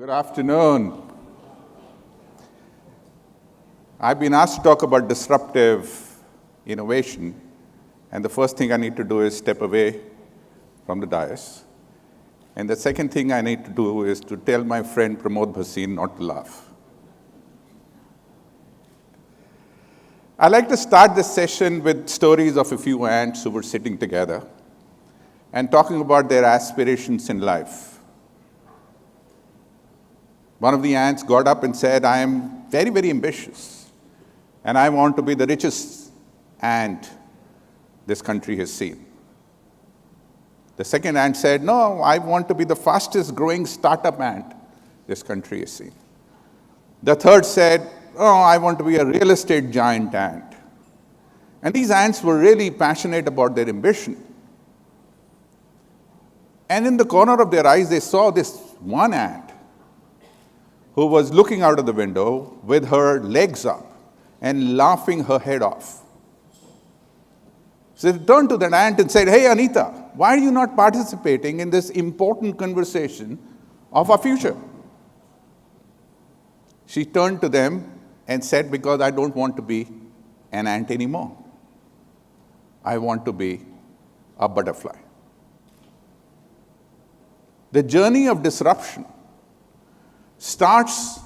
Good afternoon. I've been asked to talk about disruptive innovation, and the first thing I need to do is step away from the dais. And the second thing I need to do is to tell my friend Pramod Bhasin not to laugh. I like to start this session with stories of a few ants who were sitting together and talking about their aspirations in life. One of the ants got up and said, I am very, very ambitious, and I want to be the richest ant this country has seen. The second ant said, no, I want to be the fastest growing startup ant this country has seen. The third said, oh, I want to be a real estate giant ant. And these ants were really passionate about their ambition. And in the corner of their eyes, they saw this one ant who was looking out of the window with her legs up and laughing her head off. So they turned to that ant and said, hey, Anita, why are you not participating in this important conversation of our future? She turned to them and said, because I don't want to be an ant anymore. I want to be a butterfly. The journey of disruption starts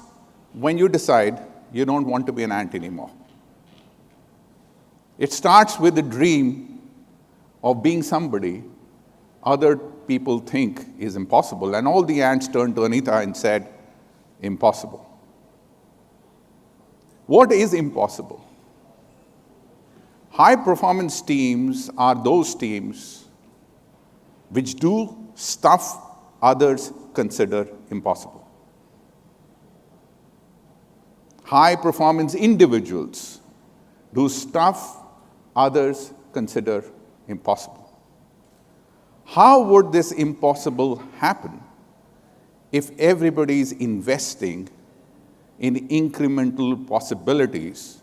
when you decide you don't want to be an ant anymore. It starts with the dream of being somebody other people think is impossible. And all the ants turned to Anita and said, impossible. What is impossible? High-performance teams are those teams which do stuff others consider impossible. High-performance individuals do stuff others consider impossible. How would this impossible happen if everybody is investing in incremental possibilities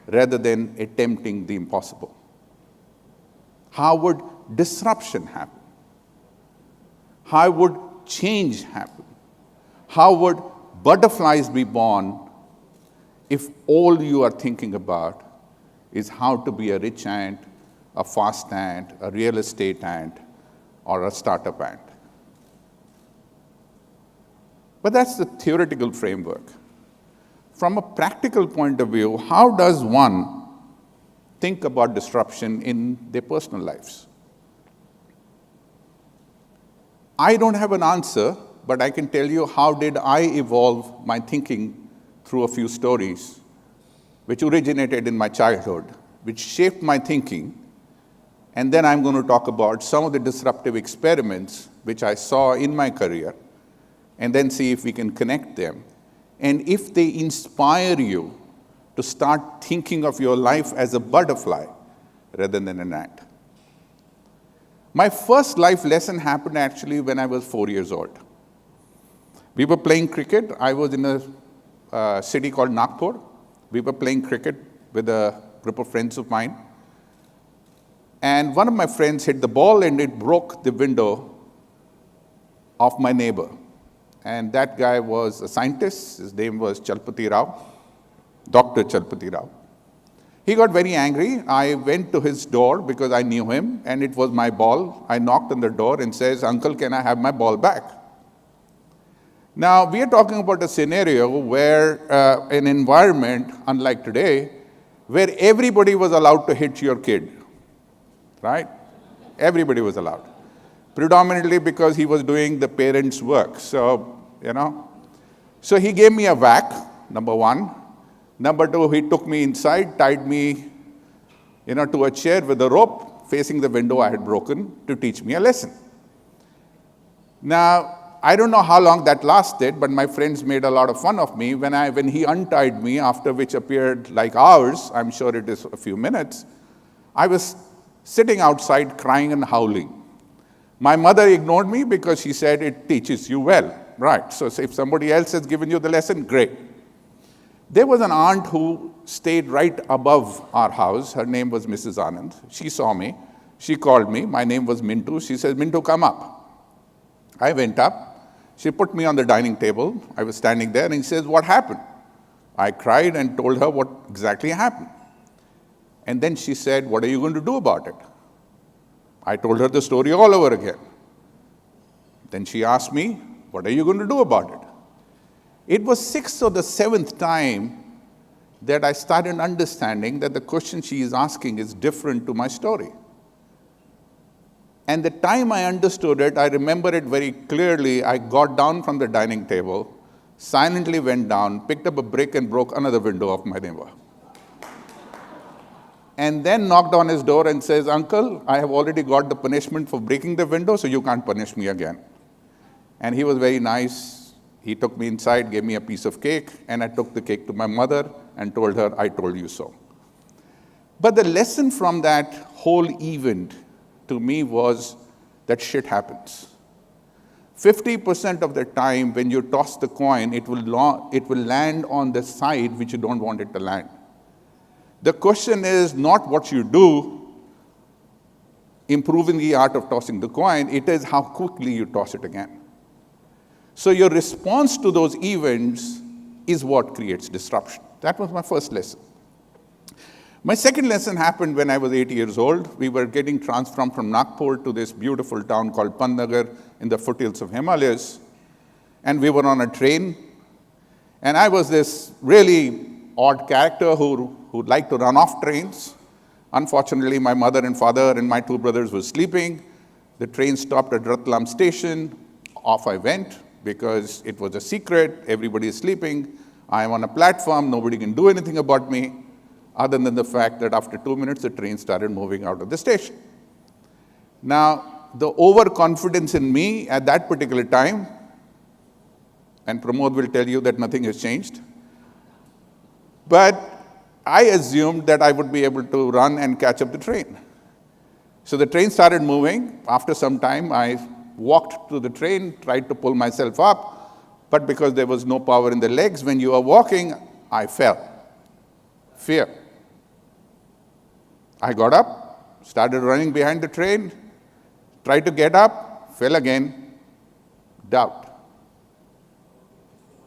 rather than attempting the impossible? How would disruption happen? How would change happen? How would butterflies be born if all you are thinking about is how to be a rich ant, a fast ant, a real estate ant, or a startup ant? But that's the theoretical framework. From a practical point of view, how does one think about disruption in their personal lives? I don't have an answer, but I can tell you how did I evolve my thinking through a few stories which originated in my childhood, which shaped my thinking. And then I'm going to talk about some of the disruptive experiments which I saw in my career, and then see if we can connect them. And if they inspire you to start thinking of your life as a butterfly rather than an ant. My first life lesson happened actually when I was 4 years old. We were playing cricket. I was in a city called Nagpur. We were playing cricket with a group of friends of mine. And one of my friends hit the ball and it broke the window of my neighbor. And that guy was a scientist. His name was Chalpati Rao, Dr. Chalpati Rao. He got very angry. I went to his door because I knew him and it was my ball. I knocked on the door and says, Uncle, can I have my ball back? Now, we are talking about a scenario where an environment, unlike today, where everybody was allowed to hit your kid, right? Everybody was allowed. Predominantly because he was doing the parents' work. So, So he gave me a whack, number one. Number two, he took me inside, tied me, to a chair with a rope facing the window I had broken to teach me a lesson. Now, I don't know how long that lasted, but my friends made a lot of fun of me when he untied me, after which appeared like hours, I'm sure it is a few minutes. I was sitting outside crying and howling. My mother ignored me because she said it teaches you well. Right, so if somebody else has given you the lesson, great. There was an aunt who stayed right above our house. Her name was Mrs. Anand. She saw me. She called me. My name was Mintu. She said, Mintu, come up. I went up. She put me on the dining table. I was standing there, and she says, "What happened?" I cried and told her what exactly happened. And then she said, "What are you going to do about it?" I told her the story all over again. Then she asked me, "What are you going to do about it?" It was sixth or the seventh time that I started understanding that the question she is asking is different to my story. And the time I understood it, I remember it very clearly. I got down from the dining table, silently went down, picked up a brick and broke another window of my neighbor. And then knocked on his door and says, "Uncle, I have already got the punishment for breaking the window, so you can't punish me again." And he was very nice. He took me inside, gave me a piece of cake, and I took the cake to my mother and told her, "I told you so." But the lesson from that whole event to me was that shit happens. 50% of the time when you toss the coin, it will land on the side which you don't want it to land. The question is not what you do, improving the art of tossing the coin, it is how quickly you toss it again. So your response to those events is what creates disruption. That was my first lesson. My second lesson happened when I was 8 years old. We were getting transferred from Nagpur to this beautiful town called Pantnagar in the foothills of Himalayas. And we were on a train. And I was this really odd character who liked to run off trains. Unfortunately, my mother and father and my two brothers were sleeping. The train stopped at Ratlam station. Off I went because it was a secret. Everybody is sleeping. I am on a platform. Nobody can do anything about me, other than the fact that after 2 minutes, the train started moving out of the station. Now, the overconfidence in me at that particular time, and Pramod will tell you that nothing has changed, but I assumed that I would be able to run and catch up the train. So the train started moving. After some time, I walked to the train, tried to pull myself up, but because there was no power in the legs, when you are walking, I fell. Fear. I got up, started running behind the train, tried to get up, fell again, doubt.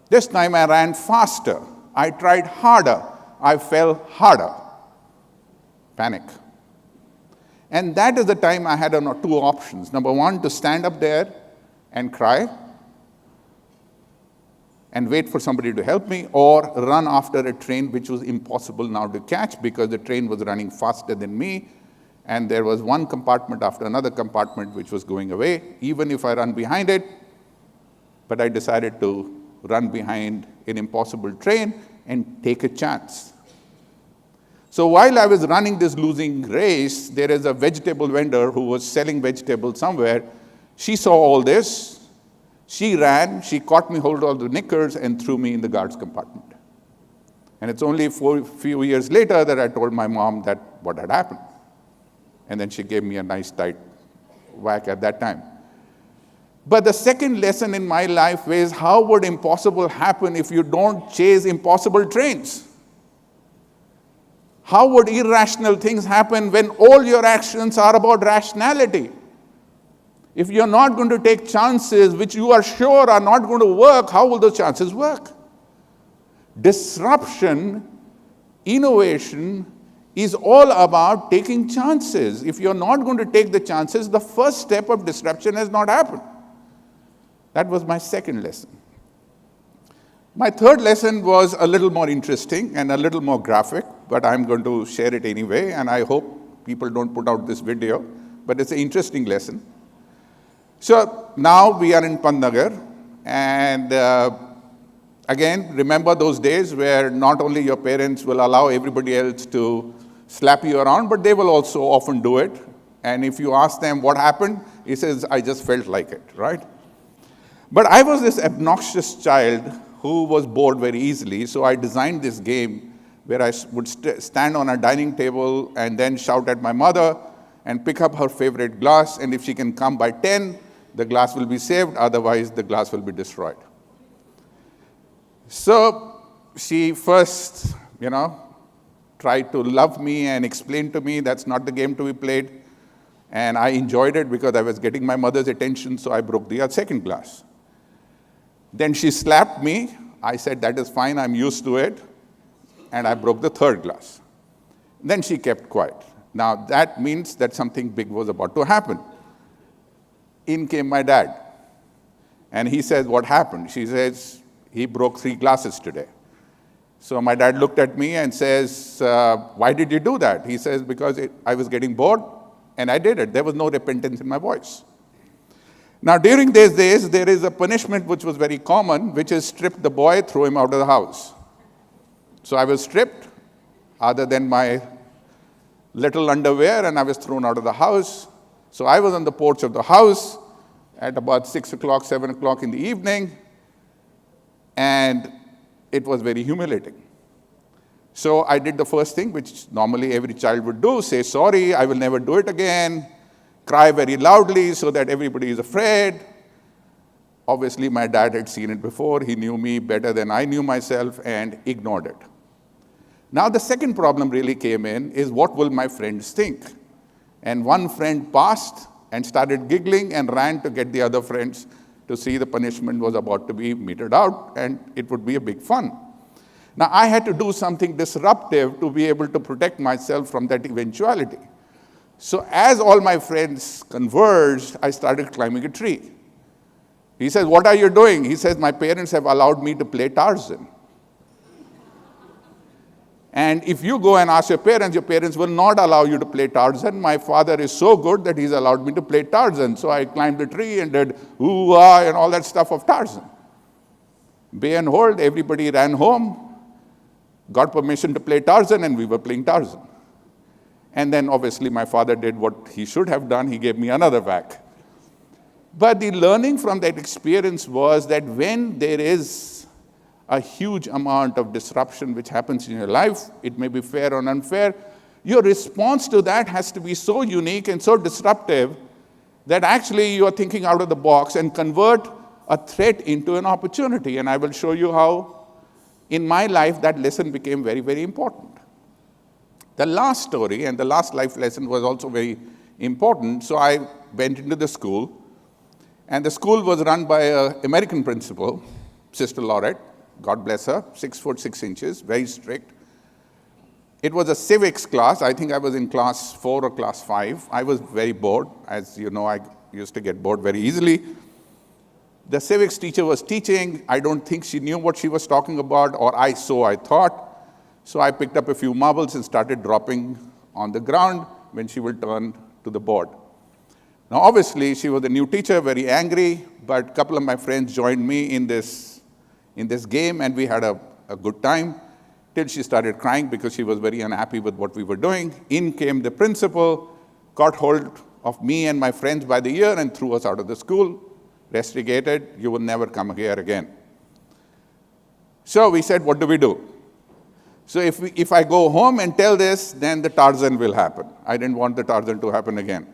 This time I ran faster. I tried harder. I fell harder. Panic. And that is the time I had two options. Number one, to stand up there and cry and wait for somebody to help me, or run after a train which was impossible now to catch because the train was running faster than me, and there was one compartment after another compartment which was going away, even if I run behind it. But I decided to run behind an impossible train and take a chance. So while I was running this losing race, there is a vegetable vendor who was selling vegetables somewhere. She saw all this. She ran, she caught me hold of the knickers and threw me in the guard's compartment. And it's only a few years later that I told my mom that what had happened. And then she gave me a nice tight whack at that time. But the second lesson in my life is, how would impossible happen if you don't chase impossible trains? How would irrational things happen when all your actions are about rationality? If you're not going to take chances which you are sure are not going to work, how will those chances work? Disruption, innovation is all about taking chances. If you're not going to take the chances, the first step of disruption has not happened. That was my second lesson. My third lesson was a little more interesting and a little more graphic, but I'm going to share it anyway, and I hope people don't put out this video, but it's an interesting lesson. So now we are in Pantnagar, and again, remember those days where not only your parents will allow everybody else to slap you around, but they will also often do it. And if you ask them what happened, he says, "I just felt like it," right? But I was this obnoxious child who was bored very easily, so I designed this game where I would stand on a dining table and then shout at my mother and pick up her favorite glass, and if she can come by 10, the glass will be saved, otherwise the glass will be destroyed. So she first, tried to love me and explain to me that's not the game to be played, and I enjoyed it because I was getting my mother's attention, so I broke the second glass. Then she slapped me. I said, that is fine, I'm used to it. And I broke the third glass. Then she kept quiet. Now, that means that something big was about to happen. In came my dad. And he says, what happened? She says, he broke 3 glasses today. So my dad looked at me and says, why did you do that? He says, because I was getting bored, and I did it. There was no repentance in my voice. Now, during these days, there is a punishment which was very common, which is strip the boy, throw him out of the house. So I was stripped, other than my little underwear, and I was thrown out of the house. So I was on the porch of the house at about 6 o'clock, 7 o'clock in the evening, and it was very humiliating. So I did the first thing, which normally every child would do, say, sorry, I will never do it again, cry very loudly so that everybody is afraid. Obviously, my dad had seen it before. He knew me better than I knew myself and ignored it. Now, the second problem really came in is, what will my friends think? And one friend passed and started giggling and ran to get the other friends to see the punishment was about to be meted out, and it would be a big fun. Now, I had to do something disruptive to be able to protect myself from that eventuality. So as all my friends converged, I started climbing a tree. He says, what are you doing? He says, my parents have allowed me to play Tarzan. And if you go and ask your parents will not allow you to play Tarzan. My father is so good that he's allowed me to play Tarzan. So I climbed the tree and did ooh-ah and all that stuff of Tarzan. Bay and hold, everybody ran home, got permission to play Tarzan, and we were playing Tarzan. And then obviously my father did what he should have done. He gave me another whack. But the learning from that experience was that when there is a huge amount of disruption which happens in your life, it may be fair or unfair, your response to that has to be so unique and so disruptive that actually you are thinking out of the box and convert a threat into an opportunity. And I will show you how, in my life, that lesson became very, very important. The last story and the last life lesson was also very important. So I went into the school, and the school was run by an American principal, Sister Laurette. God bless her, 6 foot 6 inches, very strict. It was a civics class. I think I was in class 4 or class 5. I was very bored. As you know, I used to get bored very easily. The civics teacher was teaching. I don't think she knew what she was talking about, or I thought. So I picked up a few marbles and started dropping on the ground when she would turn to the board. Now, obviously, she was a new teacher, very angry, but a couple of my friends joined me in this game, and we had a good time till she started crying because she was very unhappy with what we were doing. In came the principal, got hold of me and my friends by the ear and threw us out of the school, rusticated, you will never come here again. So we said, what do we do? So if I go home and tell this, then the Tarzan will happen. I didn't want the Tarzan to happen again.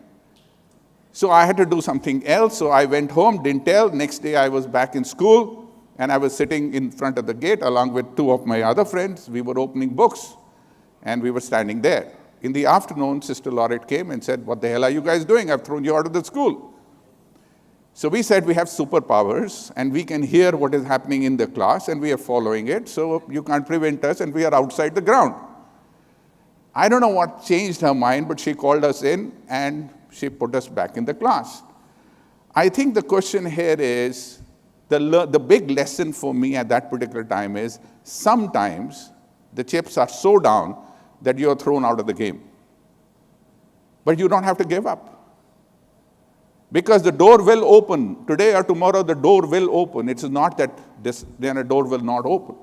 So I had to do something else. So I went home, didn't tell. Next day I was back in school. And I was sitting in front of the gate along with 2 of my other friends. We were opening books, and we were standing there. In the afternoon, Sister Laurette came and said, what the hell are you guys doing? I've thrown you out of the school. So we said, we have superpowers, and we can hear what is happening in the class, and we are following it, so you can't prevent us, and we are outside the ground. I don't know what changed her mind, but she called us in, and she put us back in the class. I think the question here is, the big lesson for me at that particular time is, sometimes the chips are so down that you are thrown out of the game. But you don't have to give up. Because the door will open. Today or tomorrow, the door will open. It is not that then a door will not open.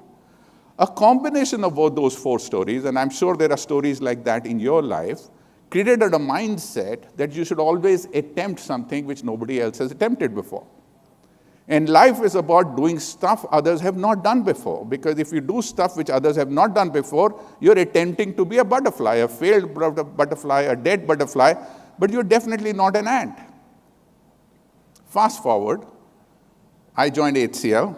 A combination of both those 4 stories, and I'm sure there are stories like that in your life, created a mindset that you should always attempt something which nobody else has attempted before. And life is about doing stuff others have not done before. Because if you do stuff which others have not done before, you're attempting to be a butterfly, a failed butterfly, a dead butterfly, but you're definitely not an ant. Fast forward, I joined HCL.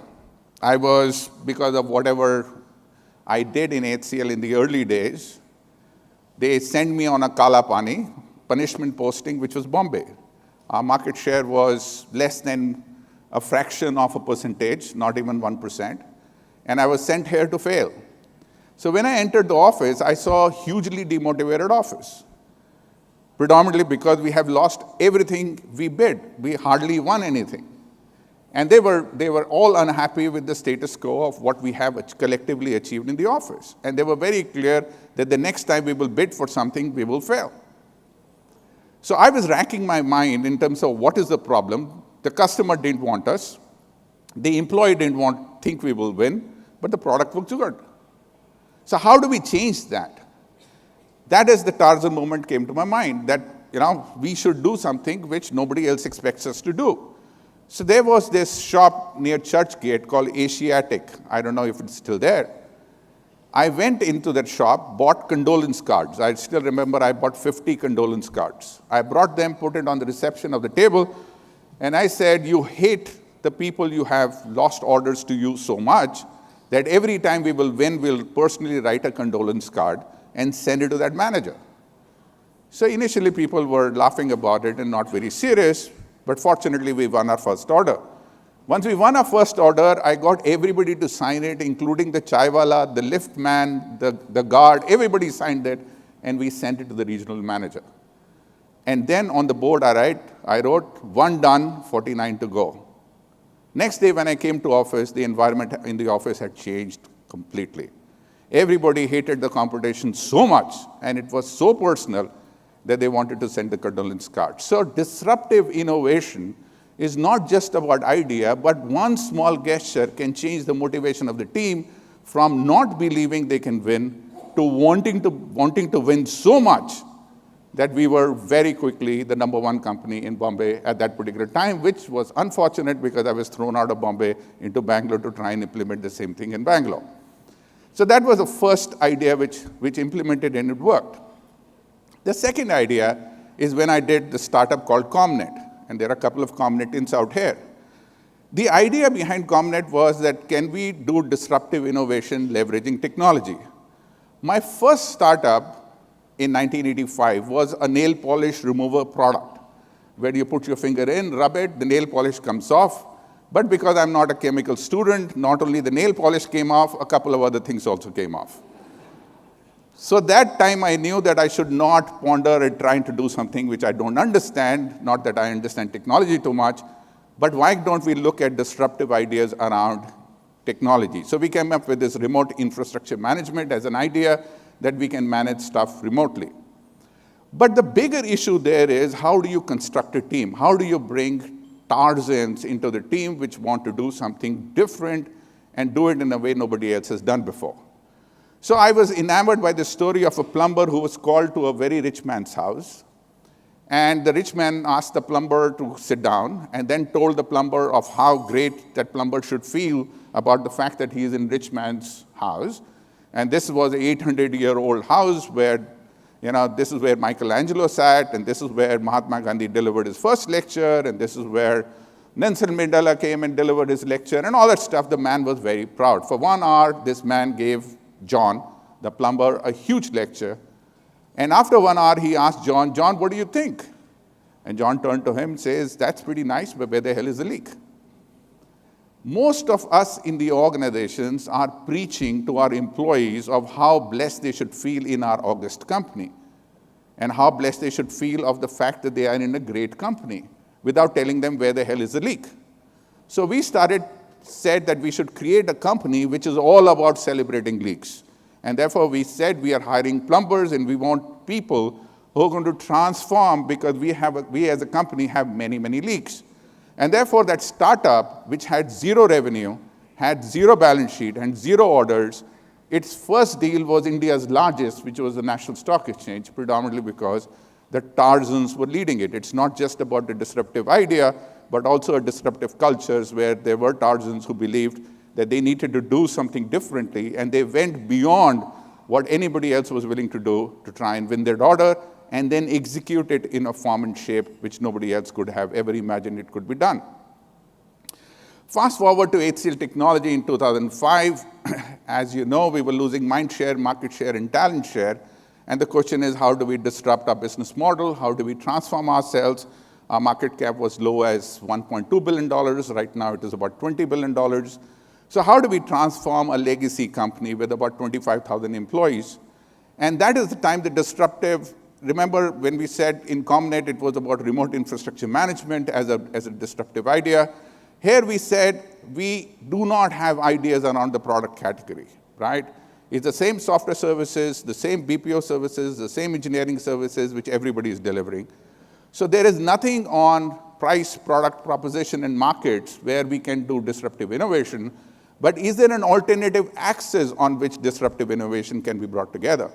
I was, because of whatever I did in HCL in the early days, they sent me on a Kala Pani, punishment posting, which was Bombay. Our market share was less than a fraction of a percentage, not even 1%, and I was sent here to fail. So when I entered the office, I saw a hugely demotivated office, predominantly because we have lost everything we bid. We hardly won anything. And they were all unhappy with the status quo of what we have collectively achieved in the office. And they were very clear that the next time we will bid for something, we will fail. So I was racking my mind in terms of what is the problem. The customer didn't want us. The employee didn't think we will win, but the product looks good. So how do we change that? That is the Tarzan moment came to my mind, that we should do something which nobody else expects us to do. So there was this shop near Churchgate called Asiatic. I don't know if it's still there. I went into that shop, bought condolence cards. I still remember I bought 50 condolence cards. I brought them, put it on the reception of the table, and I said, you hate the people you have lost orders to you so much that every time we will win, we'll personally write a condolence card and send it to that manager. So initially people were laughing about it and not very serious, but fortunately we won our first order. Once we won our first order, I got everybody to sign it, including the chaiwala, the lift man, the guard, everybody signed it, and we sent it to the regional manager. And then on the board I wrote, 1 done, 49 to go. Next day when I came to office, the environment in the office had changed completely. Everybody hated the competition so much, and it was so personal that they wanted to send the condolence card. So disruptive innovation is not just about idea, but one small gesture can change the motivation of the team from not believing they can win to wanting to win so much that we were very quickly the #1 company in Bombay at that particular time, which was unfortunate because I was thrown out of Bombay into Bangalore to try and implement the same thing in Bangalore. So that was the first idea which implemented, and it worked. The second idea is when I did the startup called ComNet, and there are a couple of ComNetins out here. The idea behind ComNet was that can we do disruptive innovation leveraging technology? My first startup in 1985 was a nail polish remover product, where you put your finger in, rub it, the nail polish comes off. But because I'm not a chemical student, not only the nail polish came off, a couple of other things also came off. So that time I knew that I should not ponder at trying to do something which I don't understand, not that I understand technology too much, but why don't we look at disruptive ideas around technology? So we came up with this remote infrastructure management as an idea that we can manage stuff remotely. But the bigger issue there is, how do you construct a team? How do you bring Tarzans into the team which want to do something different and do it in a way nobody else has done before? So I was enamored by the story of a plumber who was called to a very rich man's house. And the rich man asked the plumber to sit down and then told the plumber of how great that plumber should feel about the fact that he is in rich man's house. And this was an 800-year-old house where, this is where Michelangelo sat, and this is where Mahatma Gandhi delivered his first lecture, and this is where Nelson Mandela came and delivered his lecture, and all that stuff. The man was very proud. For 1 hour, this man gave John, the plumber, a huge lecture. And after 1 hour, he asked John, what do you think? And John turned to him and says, that's pretty nice, but where the hell is the leak? Most of us in the organizations are preaching to our employees of how blessed they should feel in our august company and how blessed they should feel of the fact that they are in a great company without telling them where the hell is the leak. So we said that we should create a company which is all about celebrating leaks. And therefore we said we are hiring plumbers and we want people who are going to transform because we as a company have many, many leaks. And therefore, that startup, which had 0 revenue, had 0 balance sheet, and 0 orders, its first deal was India's largest, which was the National Stock Exchange, predominantly because the Tarzans were leading it. It's not just about the disruptive idea, but also a disruptive cultures where there were Tarzans who believed that they needed to do something differently, and they went beyond what anybody else was willing to do to try and win their order, and then execute it in a form and shape which nobody else could have ever imagined it could be done. Fast forward to HCL Technology in 2005. As you know, we were losing mind share, market share, and talent share. And the question is, how do we disrupt our business model? How do we transform ourselves? Our market cap was low as $1.2 billion. Right now, it is about $20 billion. So how do we transform a legacy company with about 25,000 employees? And that is the time the disruptive, remember when we said in ComNet, it was about remote infrastructure management as a disruptive idea. Here we said, we do not have ideas around the product category, right? It's the same software services, the same BPO services, the same engineering services, which everybody is delivering. So there is nothing on price, product proposition, and markets where we can do disruptive innovation. But is there an alternative axis on which disruptive innovation can be brought together?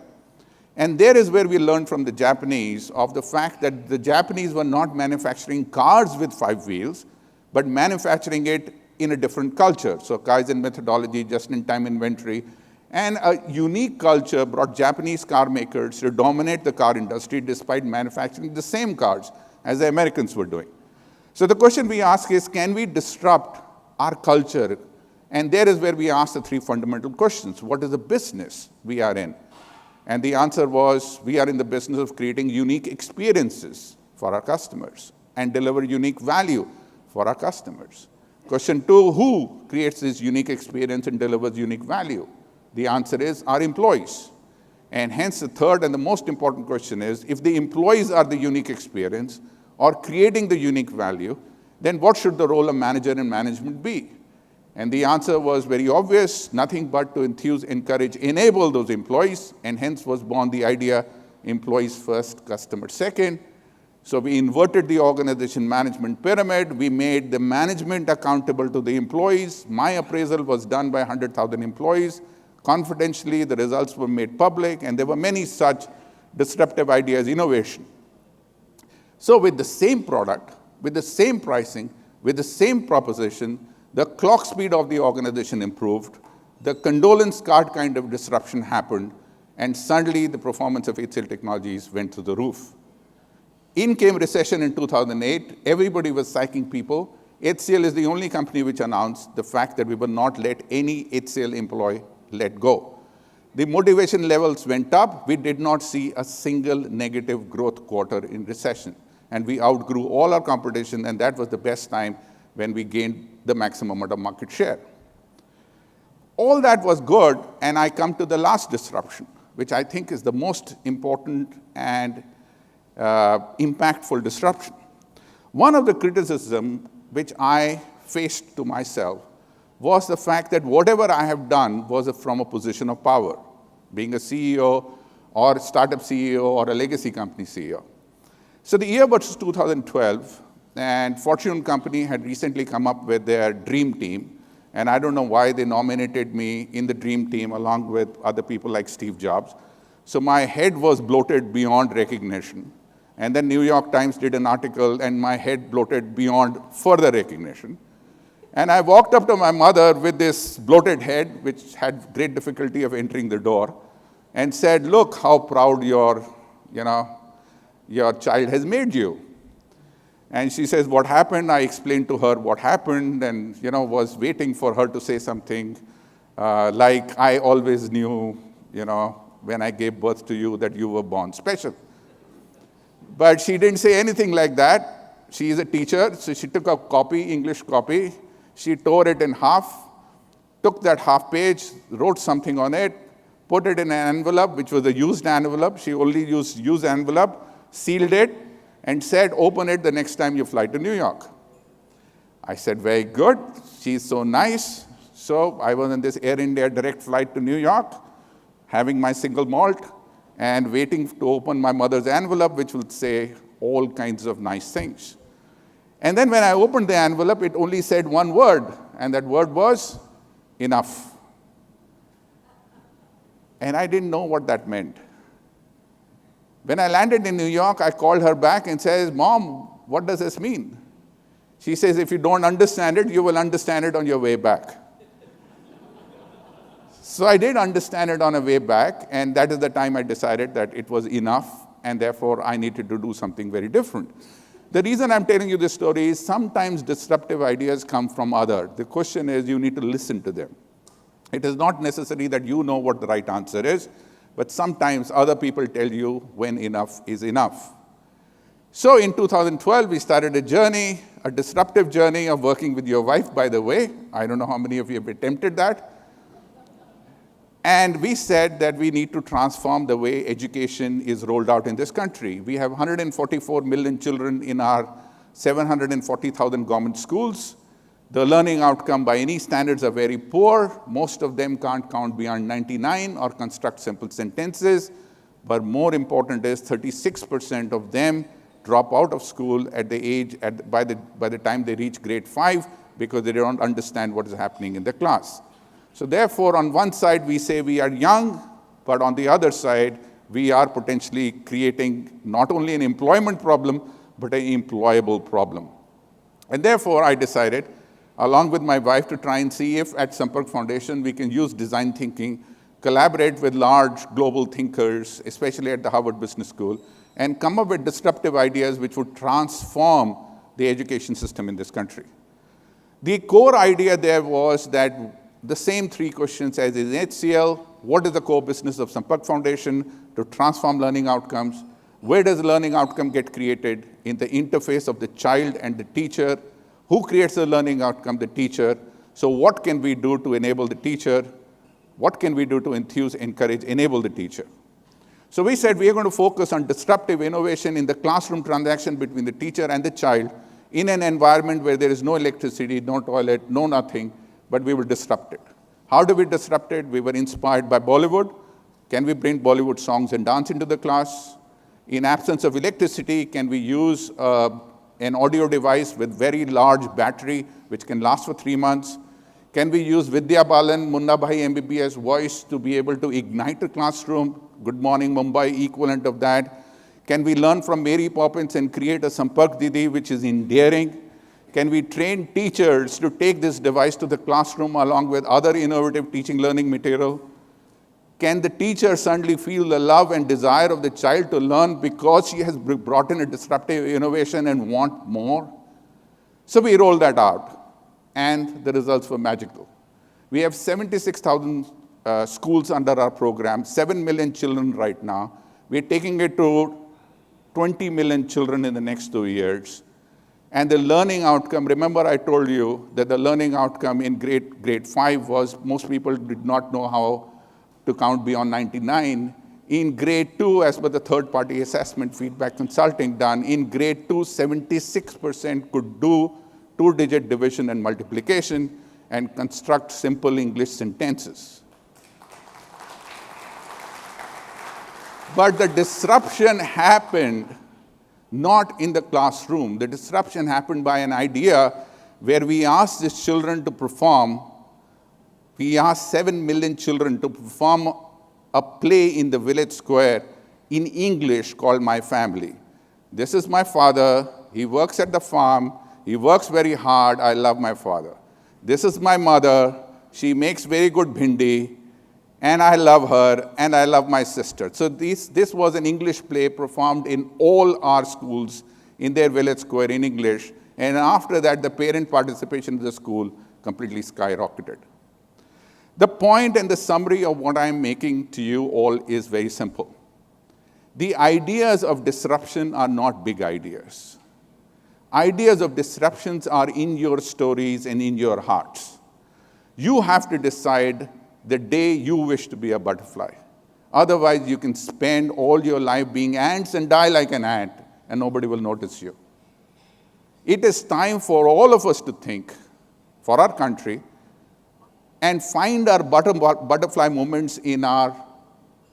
And there is where we learned from the Japanese of the fact that the Japanese were not manufacturing cars with 5 wheels, but manufacturing it in a different culture. So Kaizen methodology, just-in-time inventory, and a unique culture brought Japanese car makers to dominate the car industry despite manufacturing the same cars as the Americans were doing. So the question we ask is, can we disrupt our culture? And there is where we ask the 3 fundamental questions. What is the business we are in? And the answer was, we are in the business of creating unique experiences for our customers and deliver unique value for our customers. Question 2, who creates this unique experience and delivers unique value? The answer is our employees. And hence the third and the most important question is, if the employees are the unique experience or creating the unique value, then what should the role of manager and management be? And the answer was very obvious, nothing but to enthuse, encourage, enable those employees, and hence was born the idea, employees first, customer second. So we inverted the organization management pyramid. We made the management accountable to the employees. My appraisal was done by 100,000 employees. Confidentially, the results were made public, and there were many such disruptive ideas, innovation. So with the same product, with the same pricing, with the same proposition, the clock speed of the organization improved, the condolence card kind of disruption happened, and suddenly the performance of HCL Technologies went through the roof. In came recession in 2008. Everybody was psyching people. HCL is the only company which announced the fact that we will not let any HCL employee let go. The motivation levels went up. We did not see a single negative growth quarter in recession. And we outgrew all our competition, and that was the best time when we gained the maximum amount of market share. All that was good, and I come to the last disruption, which I think is the most important and impactful disruption. One of the criticisms which I faced to myself was the fact that whatever I have done was from a position of power, being a CEO or a startup CEO or a legacy company CEO. So the year was 2012, and Fortune Company had recently come up with their dream team, and I don't know why they nominated me in the dream team along with other people like Steve Jobs. So my head was bloated beyond recognition. And then New York Times did an article, and my head bloated beyond further recognition. And I walked up to my mother with this bloated head, which had great difficulty of entering the door, and said, look how proud your child has made you. And she says, what happened? I explained to her what happened, and was waiting for her to say something like, I always knew, when I gave birth to you that you were born special. But she didn't say anything like that. She is a teacher, so she took a copy, English copy. She tore it in half, took that half page, wrote something on it, put it in an envelope, which was a used envelope. She only used used envelope, sealed it, and said, open it the next time you fly to New York. I said, very good. She's so nice. So I was on this Air India direct flight to New York, having my single malt, and waiting to open my mother's envelope, which would say all kinds of nice things. And then when I opened the envelope, it only said one word, and that word was enough. And I didn't know what that meant. When I landed in New York, I called her back and says, Mom, what does this mean? She says, if you don't understand it, you will understand it on your way back. So I did understand it on a way back, and that is the time I decided that it was enough, and therefore I needed to do something very different. The reason I'm telling you this story is sometimes disruptive ideas come from others. The question is you need to listen to them. It is not necessary that you know what the right answer is, but sometimes other people tell you when enough is enough. So in 2012, we started a journey, a disruptive journey of working with your wife, by the way. I don't know how many of you have attempted that. And we said that we need to transform the way education is rolled out in this country. We have 144 million children in our 740,000 government schools. The learning outcome by any standards are very poor. Most of them can't count beyond 99 or construct simple sentences. But more important is 36% of them drop out of school at the age, by the time they reach grade 5 because they don't understand what is happening in the class. So therefore, on one side, we say we are young, but on the other side, we are potentially creating not only an employment problem, but an employable problem. And therefore, I decided, along with my wife, to try and see if at Sampark Foundation we can use design thinking, collaborate with large global thinkers, especially at the Harvard Business School, and come up with disruptive ideas which would transform the education system in this country. The core idea there was that the same three questions as in HCL: what is the core business of Sampark Foundation to transform learning outcomes? Where does learning outcome get created? In the interface of the child and the teacher. Who creates the learning outcome? The teacher. So what can we do to enable the teacher? What can we do to enthuse, encourage, enable the teacher? So we said we are going to focus on disruptive innovation in the classroom transaction between the teacher and the child in an environment where there is no electricity, no toilet, no nothing, but we will disrupt it. How do we disrupt it? We were inspired by Bollywood. Can we bring Bollywood songs and dance into the class? In absence of electricity, can we use an audio device with very large battery which can last for 3 months? Can we use Vidya Balan, Munna Bhai MBBS voice to be able to ignite a classroom? Good Morning Mumbai, equivalent of that. Can we learn from Mary Poppins and create a Sampark Didi which is endearing? Can we train teachers to take this device to the classroom along with other innovative teaching learning material? Can the teacher suddenly feel the love and desire of the child to learn because she has brought in a disruptive innovation and want more? So we rolled that out, and the results were magical. We have 76,000 schools under our program, 7 million children right now. We're taking it to 20 million children in the next 2 years. And the learning outcome, remember I told you that the learning outcome in grade 5 was most people did not know how to count beyond 99. In grade 2, as per the third-party assessment feedback consulting done, in grade 2, 76% could do 2-digit division and multiplication and construct simple English sentences. But the disruption happened not in the classroom. The disruption happened by an idea where we asked these children to perform. We asked 7 million children to perform a play in the village square in English called My Family. This is my father. He works at the farm. He works very hard. I love my father. This is my mother. She makes very good bhindi. And I love her, and I love my sister. So this was an English play performed in all our schools in their village square in English. And after that, the parent participation of the school completely skyrocketed. The point and the summary of what I'm making to you all is very simple. The ideas of disruption are not big ideas. Ideas of disruptions are in your stories and in your hearts. You have to decide the day you wish to be a butterfly. Otherwise, you can spend all your life being ants and die like an ant, and nobody will notice you. It is time for all of us to think, for our country, and find our butterfly moments in our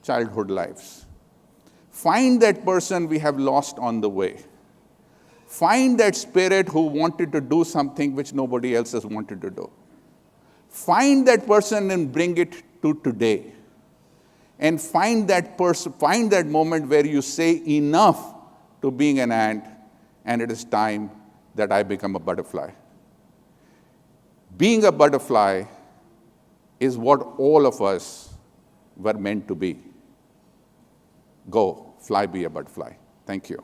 childhood lives. Find that person we have lost on the way. Find that spirit who wanted to do something which nobody else has wanted to do. Find that person and bring it to today. And find that moment where you say enough to being an ant, and it is time that I become a butterfly. Being a butterfly is what all of us were meant to be. Go, fly, be a butterfly. Thank you.